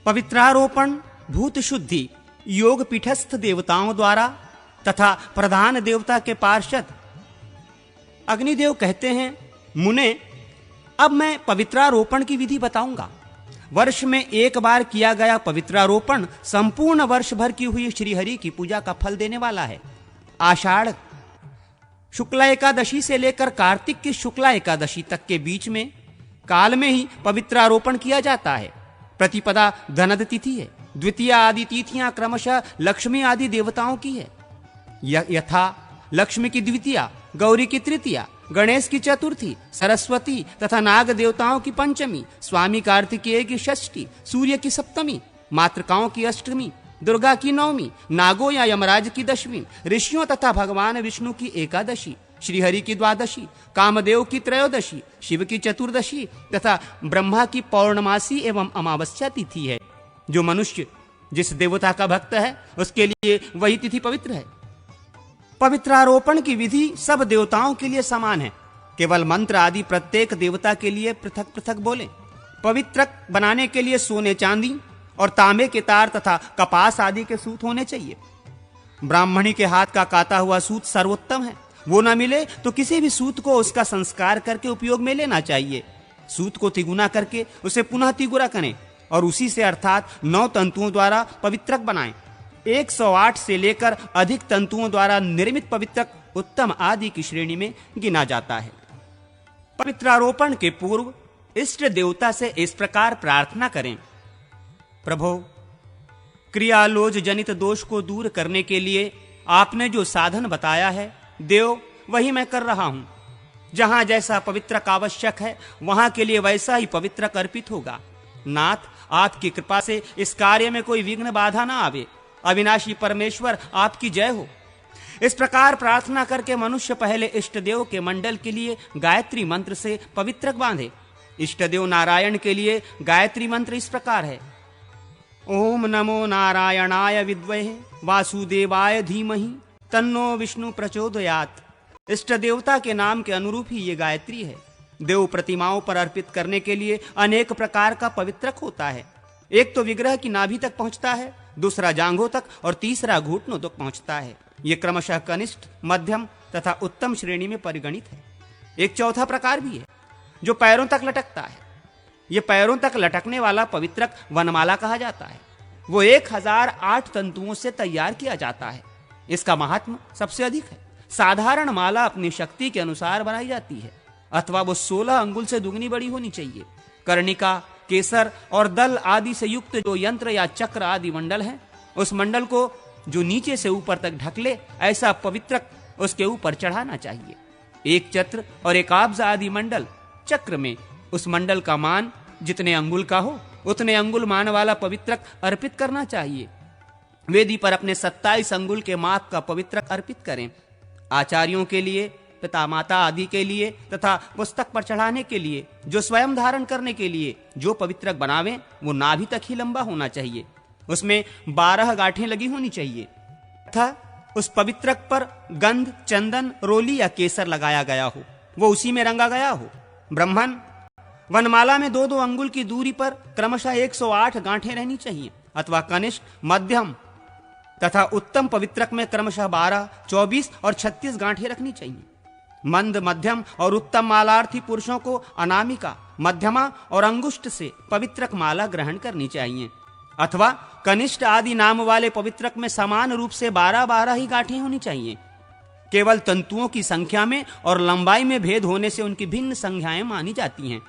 पवित्रारोपण भूत शुद्धि योग पीठस्थ देवताओं द्वारा तथा प्रधान देवता के पार्षद अग्निदेव कहते हैं, मुने अब मैं पवित्रारोपण की विधि बताऊंगा। वर्ष में एक बार किया गया पवित्रारोपण संपूर्ण वर्ष भर की हुई श्रीहरि की पूजा का फल देने वाला है। आषाढ़ शुक्ला एकादशी से लेकर कार्तिक की शुक्ला एकादशी तक के बीच में काल में ही पवित्रारोपण किया जाता है। प्रतिपदा धनद तिथि है। द्वितीय आदि तिथियां क्रमशः लक्ष्मी आदि देवताओं की है। यथा लक्ष्मी की द्वितीया, गौरी की तृतीया, गणेश की चतुर्थी, सरस्वती तथा नाग देवताओं की पंचमी, स्वामी कार्तिकेय की षष्ठी, सूर्य की सप्तमी, मातृकाओं की अष्टमी, दुर्गा की नवमी, नागो या यमराज की दशमी, ऋषियों तथा भगवान विष्णु की एकादशी, श्रीहरि की द्वादशी, कामदेव की त्रयोदशी, शिव की चतुर्दशी तथा ब्रह्मा की पौर्णमासी एवं अमावस्या तिथि है। जो मनुष्य जिस देवता का भक्त है उसके लिए वही तिथि पवित्र है। पवित्रारोपण की विधि सब देवताओं के लिए समान है। केवल मंत्र आदि प्रत्येक देवता के लिए पृथक पृथक बोले। पवित्र बनाने के लिए सोने चांदी और तांबे के तार तथा कपास आदि के सूत होने चाहिए। ब्राह्मणी के हाथ का काता हुआ सूत सर्वोत्तम है। वो न मिले तो किसी भी सूत को उसका संस्कार करके उपयोग में लेना चाहिए। सूत को तिगुना करके उसे पुनः तिगुरा करें और उसी से अर्थात 9 तंतुओं द्वारा पवित्रक बनाएं। 108 से लेकर अधिक तंतुओं द्वारा निर्मित पवित्रक उत्तम आदि की श्रेणी में गिना जाता है। पवित्रारोपण के पूर्व इष्ट देवता से इस प्रकार प्रार्थना करें, प्रभो, क्रियालोज जनित दोष को दूर करने के लिए आपने जो साधन बताया है देव, वही मैं कर रहा हूं। जहां जैसा पवित्रक आवश्यक है वहां के लिए वैसा ही पवित्रक अर्पित होगा। नाथ, आपकी कृपा से इस कार्य में कोई विघ्न बाधा ना आवे। अविनाशी परमेश्वर आपकी जय हो। इस प्रकार प्रार्थना करके मनुष्य पहले इष्ट देव के मंडल के लिए गायत्री मंत्र से पवित्रक बांधे। इष्ट देव नारायण के लिए गायत्री मंत्र इस प्रकार है, ओम नमो नारायणाय विद्महे वासुदेवाय धीमहि तन्नो विष्णु प्रचोदयात्। इष्ट देवता के नाम के अनुरूप ही ये गायत्री है। देव प्रतिमाओं पर अर्पित करने के लिए अनेक प्रकार का पवित्रक होता है। एक तो विग्रह की नाभि तक पहुंचता है, दूसरा जांघों तक और तीसरा घुटनों तक पहुंचता है। ये क्रमशः कनिष्ठ, मध्यम तथा उत्तम श्रेणी में परिगणित है। एक चौथा प्रकार भी है जो पैरों तक लटकता है। ये पैरों तक लटकने वाला पवित्रक वनमाला कहा जाता है। वो 1008 तंतुओं से तैयार किया जाता है। इसका महात्म सबसे अधिक है। साधारण माला अपनी शक्ति के अनुसार बनाई जाती है, अथवा वो 16 अंगुल से दुगनी बड़ी होनी चाहिए। कर्णिका, केसर और दल आदि से युक्त जो यंत्र या चक्र आदि मंडल है, उस मंडल को जो नीचे से ऊपर तक ढक ले, ऐसा पवित्रक उसके ऊपर चढ़ाना चाहिए। एक चक्र और एक आब्ज आदि मंडल चक्र में उस मंडल का मान जितने अंगुल का हो उतने अंगुल मान वाला पवित्रक अर्पित करना चाहिए। वेदी पर अपने 27 अंगुल के माप का पवित्रक अर्पित करें। आचार्यों के लिए, पिता माता आदि के लिए तथा पुस्तक पर चढ़ाने के लिए, जो स्वयं धारण करने के लिए जो पवित्रक बनावें, वो नाभि तक ही लंबा होना चाहिए। उसमें 12 गांठें लगी होनी चाहिए तथा उस पवित्रक पर गंध, चंदन, रोली या केसर लगाया गया हो, वो उसी में रंगा गया हो। ब्राह्मण, वनमाला में 2-2 अंगुल की दूरी पर क्रमशः 108 गांठें रहनी चाहिए, अथवा कनिष्ठ, मध्यम तथा उत्तम पवित्रक में क्रमशः 12, 24 और 36 गांठें रखनी चाहिए। मंद, मध्यम और उत्तम मालार्थी पुरुषों को अनामिका, मध्यमा और अंगुष्ठ से पवित्रक माला ग्रहण करनी चाहिए, अथवा कनिष्ठ आदि नाम वाले पवित्रक में समान रूप से 12-12 ही गांठें होनी चाहिए। केवल तंतुओं की संख्या में और लंबाई में भेद होने से उनकी भिन्न संख्याएं मानी जाती हैं।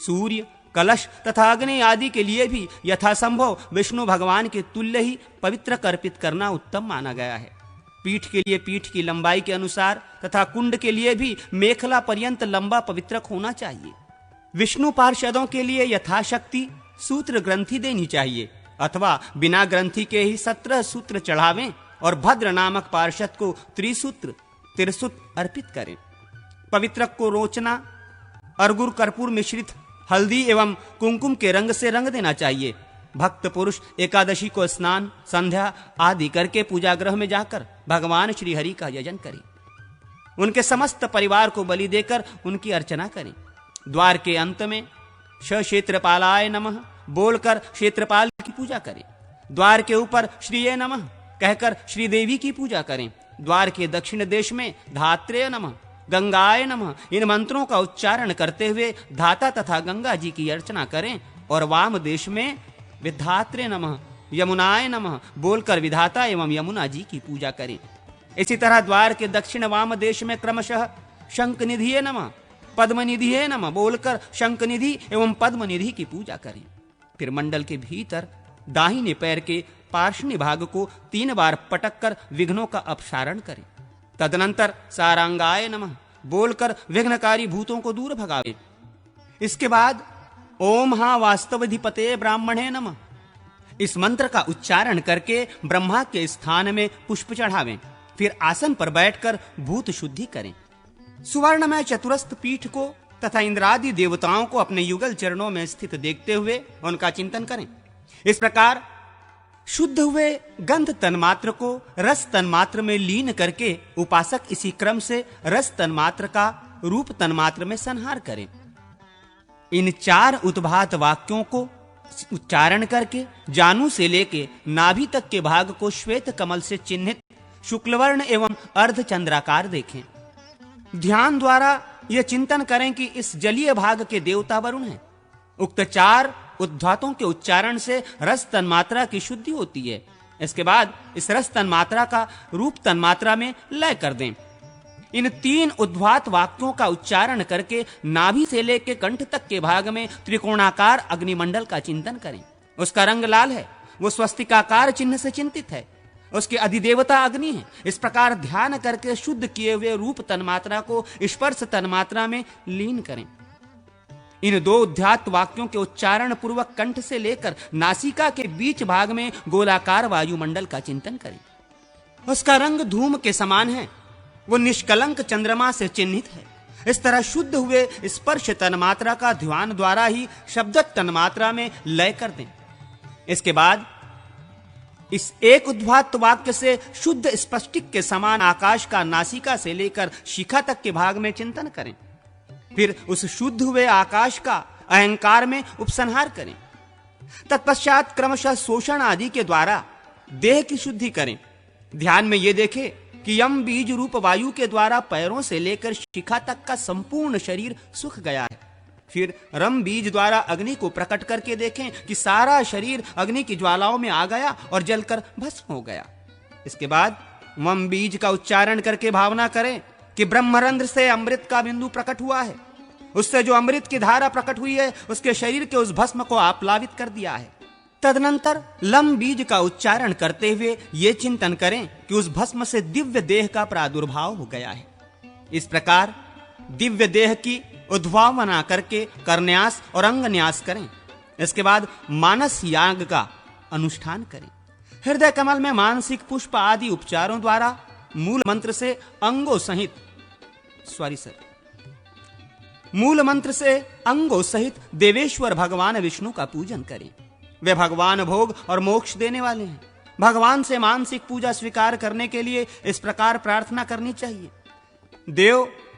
सूर्य, कलश तथा अग्नि आदि के लिए भी यथासंभव विष्णु भगवान के तुल्य ही पवित्रक अर्पित करना उत्तम माना गया है। पीठ के लिए पीठ की लंबाई के अनुसार तथा कुंड के लिए भी मेखला पर्यंत लंबा पवित्रक होना चाहिए। विष्णु पार्षदों के लिए यथाशक्ति सूत्र ग्रंथि देनी चाहिए, अथवा बिना ग्रंथि के ही 17 सूत्र चढ़ावें और भद्र नामक पार्षद को त्रिसूत्र, तिरसुत अर्पित करें। पवित्रक को रोचना, अर्गुर कर्पूर मिश्रित हल्दी एवं कुमकुम के रंग से रंग देना चाहिए। भक्त पुरुष एकादशी को स्नान, संध्या आदि करके पूजा गृह में जाकर भगवान श्री हरि का यजन करें। उनके समस्त परिवार को बलि देकर उनकी अर्चना करें। द्वार के अंत में क्षेत्रपालाय नमः बोलकर क्षेत्रपाल की पूजा करें। द्वार के ऊपर श्रीये नमः कहकर श्रीदेवी की पूजा करें। द्वार के दक्षिण देश में धात्रेय नमः, गंगाय नमः इन मंत्रों का उच्चारण करते हुए धाता तथा गंगा जी की अर्चना करें। और वाम देश में विधात्रे नमः, यमुनाय नमः बोलकर विधाता एवं यमुना जी की पूजा करें। इसी तरह द्वार के दक्षिण वाम देश में क्रमशः शंखनिधिये नमः, पद्मनिधिये नमः बोलकर शंखनिधि एवं पद्मनिधि की पूजा करें। फिर मंडल के भीतर दाहिने पैर के पार्श्व भाग को 3 बार पटक कर विघ्नों का अपसारण करें। तदनंतर सारंगाय नमः बोलकर विघ्नकारी भूतों को दूर भगावे। इसके बाद ओम हा वास्तवधिपते ब्राह्मणे नमः इस मंत्र का उच्चारण करके ब्रह्मा के स्थान में पुष्प चढ़ावें। फिर आसन पर बैठकर भूत शुद्धि करें। सुवर्णमय चतुरस्थ पीठ को तथा इंद्रादि देवताओं को अपने युगल चरणों में स्थित देखते हुए उनका चिंतन करें। इस प्रकार शुद्ध हुए गंध तन्मात्र को रस तन्मात्र में लीन करके उपासक इसी क्रम से रस तन्मात्र का रूप तन्मात्र में संहार करें। इन 4 उत्भात वाक्यों को उच्चारण करके जानु से लेके नाभि तक के भाग को श्वेत कमल से चिन्हित शुक्लवर्ण एवं अर्धचंद्राकार देखें। ध्यान द्वारा यह चिंतन करें कि इस जलीय भाग के देवता वरुण हैं। उक्त 4 उद्धातों के उच्चारण से रस तन्मात्रा की शुद्धि होती है। इसके बाद इस रस तन्मात्रा का रूप तन्मात्रा में लय कर दें। इन 3 उद्धात वाक्यों का उच्चारण करके नाभि से लेकर कंठ तक के भाग में त्रिकोणाकार अग्निमंडल का चिंतन करें। उसका रंग लाल है, वो स्वस्तिकाकार चिन्ह से चिंतित है, उसके अधिदेवता अग्नि है। इस प्रकार ध्यान करके शुद्ध किए हुए रूप तन्मात्रा को स्पर्श तन्मात्रा में लीन करें। इन 2 उद्धात वाक्यों के उच्चारण पूर्वक कंठ से लेकर नासिका के बीच भाग में गोलाकार वायुमंडल का चिंतन करें। उसका रंग धूम के समान है, वो निष्कलंक चंद्रमा से चिन्हित है। इस तरह शुद्ध हुए स्पर्श तन्मात्रा का ध्यान द्वारा ही शब्द तन्मात्रा में लय कर दें। इसके बाद इस एक उद्धात वाक्य से शुद्ध स्पष्टिक के समान आकाश का नासिका से लेकर शिखा तक के भाग में चिंतन करें। फिर उस शुद्ध हुए आकाश का अहंकार में उपसंहार करें। तत्पश्चात क्रमशः शोषण आदि के द्वारा देह की शुद्धि करें। ध्यान में यह देखें कि यम बीज रूप वायु के द्वारा पैरों से लेकर शिखा तक का संपूर्ण शरीर सूख गया है। फिर रम बीज द्वारा अग्नि को प्रकट करके देखें कि सारा शरीर अग्नि की ज्वालाओं में आ गया और जलकर भस्म हो गया। इसके बाद वम बीज का उच्चारण करके भावना करें कि ब्रह्मरंध्र से अमृत का बिंदु प्रकट हुआ है। उससे जो अमृत की धारा प्रकट हुई है उसके शरीर के उस भस्म को आप्लावित कर दिया है। तदनंतर लम बीज का उच्चारण करते हुए ये चिंतन करें कि उस भस्म से दिव्य देह का प्रादुर्भाव हो गया है। इस प्रकार दिव्य देह की उद्भावना करके करन्यास और अंगन्यास करें। इसके बाद मानस याग का अनुष्ठान करें। हृदय कमल में मानसिक पुष्प आदि उपचारों द्वारा मूल मंत्र से अंगों सहित देवेश्वर भगवान विष्णु का पूजन करें। वे भगवान भोग और मोक्ष देने वाले हैं। भगवान से मानसिक पूजा स्वीकार करने के लिए इस प्रकार प्रार्थना करनी चाहिए।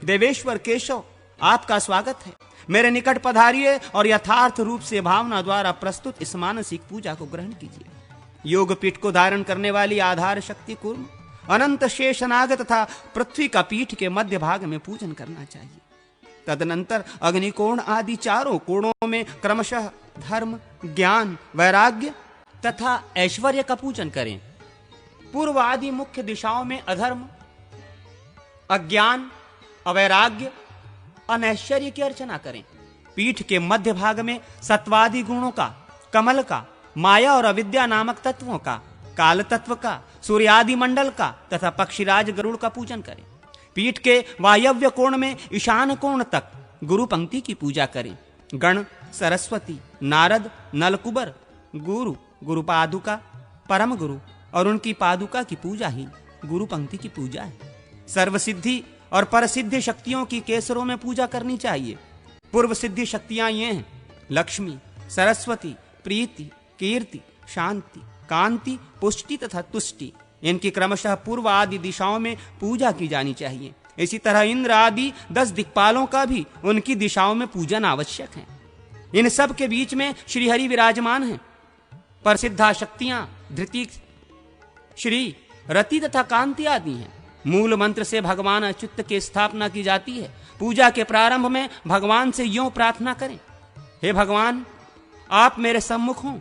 देवेश्वर केशव, आपका स्वागत है। मेरे निकट पधारिए और यथार्थ रूप से भावना द्वारा प्रस्तुत इस मानसिक पूजा को ग्रहण कीजिए। योग पीठ को धारण करने वाली आधार शक्ति कूर्म, अनंत शेषनाग तथा पृथ्वी का पीठ के मध्य भाग में पूजन करना चाहिए। तदनंतर अग्निकोण आदि 4 कोणों में क्रमशः धर्म, ज्ञान, वैराग्य तथा ऐश्वर्य का पूजन करें। पूर्व आदि मुख्य दिशाओं में अधर्म, अज्ञान, अवैराग्य, अनैश्वर्य की अर्चना करें। पीठ के मध्य भाग में सत्वादि गुणों का, कमल का, माया और अविद्या नामक तत्वों का, काल तत्व का, सूर्यादि मंडल का तथा पक्षीराज गरुड़ का पूजन करें। पीठ के वायव्य कोण में ईशान कोण तक गुरु पंक्ति की पूजा करें। गण, सरस्वती, नारद, नलकुबर, गुरु, गुरु पादुका, परम गुरु और उनकी पादुका की पूजा ही गुरु पंक्ति की पूजा है। सर्वसिद्धि और परसिद्धि शक्तियों की केसरों में पूजा करनी चाहिए। पूर्व सिद्धि शक्तियां ये हैं: लक्ष्मी, सरस्वती, प्रीति, कीर्ति, शांति, कांति, पुष्टि तथा तुष्टि। इनकी क्रमशः पूर्व आदि दिशाओं में पूजा की जानी चाहिए। इसी तरह इंद्र आदि 10 दिक्पालों का भी उनकी दिशाओं में पूजन आवश्यक है। इन सब के बीच में श्रीहरि विराजमान हैं। प्रसिद्धा शक्तियां धृति, श्री, रति तथा कांति आदि हैं। मूल मंत्र से भगवान अच्युत की स्थापना की जाती है। पूजा के प्रारंभ में भगवान से यूं प्रार्थना करें, हे भगवान, आप मेरे सम्मुख हों,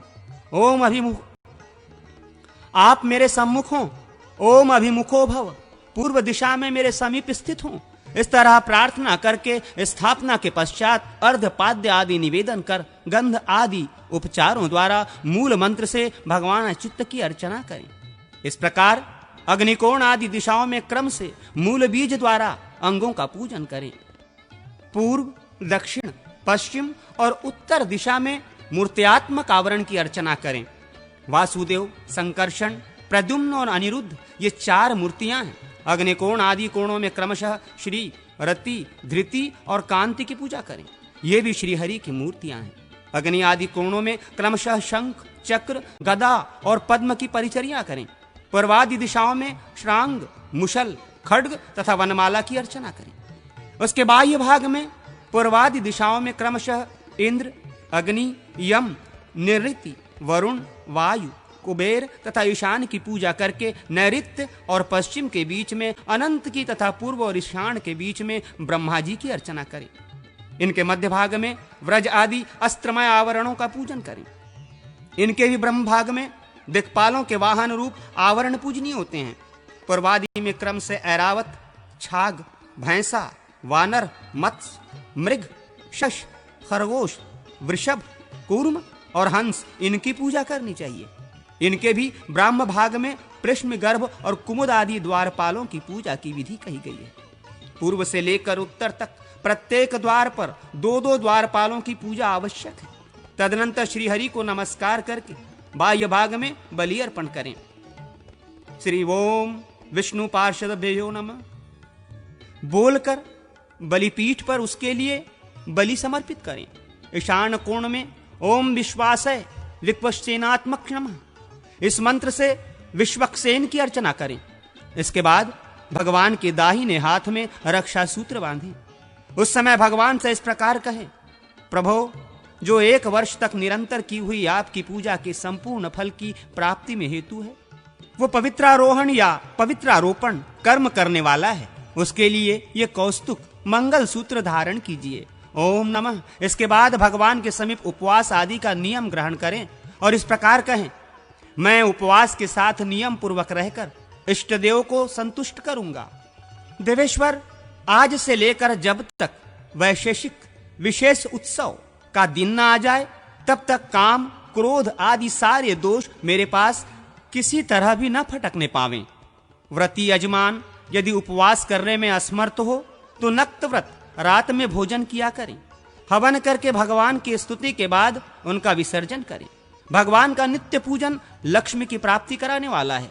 आप मेरे सम्मुख हों, ओम अभिमुखो भव, पूर्व दिशा में मेरे समीप स्थित हों। इस तरह प्रार्थना करके स्थापना के पश्चात अर्धपाद्य आदि निवेदन कर गंध आदि उपचारों द्वारा मूल मंत्र से भगवान अच्युत की अर्चना करें। इस प्रकार अग्निकोण आदि दिशाओं में क्रम से मूल बीज द्वारा अंगों का पूजन करें। पूर्व, दक्षिण, पश्चिम और उत्तर दिशा में मूर्त्यात्मक आवरण की अर्चना करें। वासुदेव, संकर्षण, प्रद्युम्न और अनिरुद्ध ये 4 मूर्तियां हैं। अग्निकोण आदि कोणों में क्रमशः श्री, रति, धृति और कांति की पूजा करें। ये भी श्रीहरि की मूर्तियां हैं। अग्नि आदि कोणों में क्रमशः शंख, चक्र, गदा और पद्म की परिचर्या करें। पूर्वादि दिशाओं में श्रांग, मुशल, खड्ग तथा वनमाला की अर्चना करें। उसके बाह्य भाग में पूर्वादि दिशाओं में क्रमशः इंद्र, अग्नि, यम, निऋति, वरुण, वायु, कुबेर तथा ईशान की पूजा करके नैऋत्य और पश्चिम के बीच में अनंत की तथा पूर्व और ईशान के बीच में ब्रह्मा जी की अर्चना करें। इनके मध्य भाग में व्रज आदि अस्त्रमय आवरणों का पूजन करें। इनके भी ब्रह्म भाग में दिक्पालों के वाहन रूप आवरण पूजनीय होते हैं। पूर्वादि में क्रम से ऐरावत, छाग, भैंसा, वानर, मत्स्य, मृग, शश, खरगोश, वृषभ, कूर्म और हंस इनकी पूजा करनी चाहिए। इनके भी ब्राह्म भाग में पृष्ठ, गर्भ और कुमुद आदि द्वारपालों की पूजा की विधि कही गई है। पूर्व से लेकर उत्तर तक प्रत्येक द्वार पर 2-2 द्वारपालों की पूजा आवश्यक है। तदनंतर श्रीहरि को नमस्कार करके बाह्य भाग में बलि अर्पण करें। श्री ओम विष्णु पार्षदेभ्यो नमः बोलकर बलिपीठ पर उसके लिए बलि समर्पित करें। ईशान कोण में ओम विश्वासय विक्वसेनात्मक नमः इस मंत्र से विश्वक्सेन की अर्चना करें। इसके बाद भगवान के दाहिने हाथ में रक्षा सूत्र बांधें। उस समय भगवान से इस प्रकार कहें, प्रभो, जो 1 वर्ष तक निरंतर की हुई आपकी पूजा के संपूर्ण फल की प्राप्ति में हेतु है, वो पवित्रारोहण या पवित्रारोपण कर्म करने वाला है। उसके लिए ये कौस्तुक मंगल सूत्र धारण कीजिए। ओम नमः। इसके बाद भगवान के समीप उपवास आदि का नियम ग्रहण करें और इस प्रकार कहें, मैं उपवास के साथ नियम पूर्वक रहकर इष्ट देव को संतुष्ट करूंगा। देवेश्वर, आज से लेकर जब तक वैशेषिक विशेष उत्सव का दिन न आ जाए, तब तक काम, क्रोध आदि सारे दोष मेरे पास किसी तरह भी न फटकने पावें। व्रती यजमान यदि उपवास करने में असमर्थ हो तो नक्त व्रत रात में भोजन किया करें। हवन करके भगवान की स्तुति के बाद उनका विसर्जन करें। भगवान का नित्य पूजन लक्ष्मी की प्राप्ति कराने वाला है।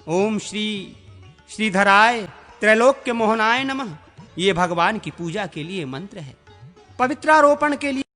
ओम श्री श्रीधराय त्रैलोक्य मोहनाय नमः ये भगवान की पूजा के लिए मंत्र है। पवित्रारोपण के लिए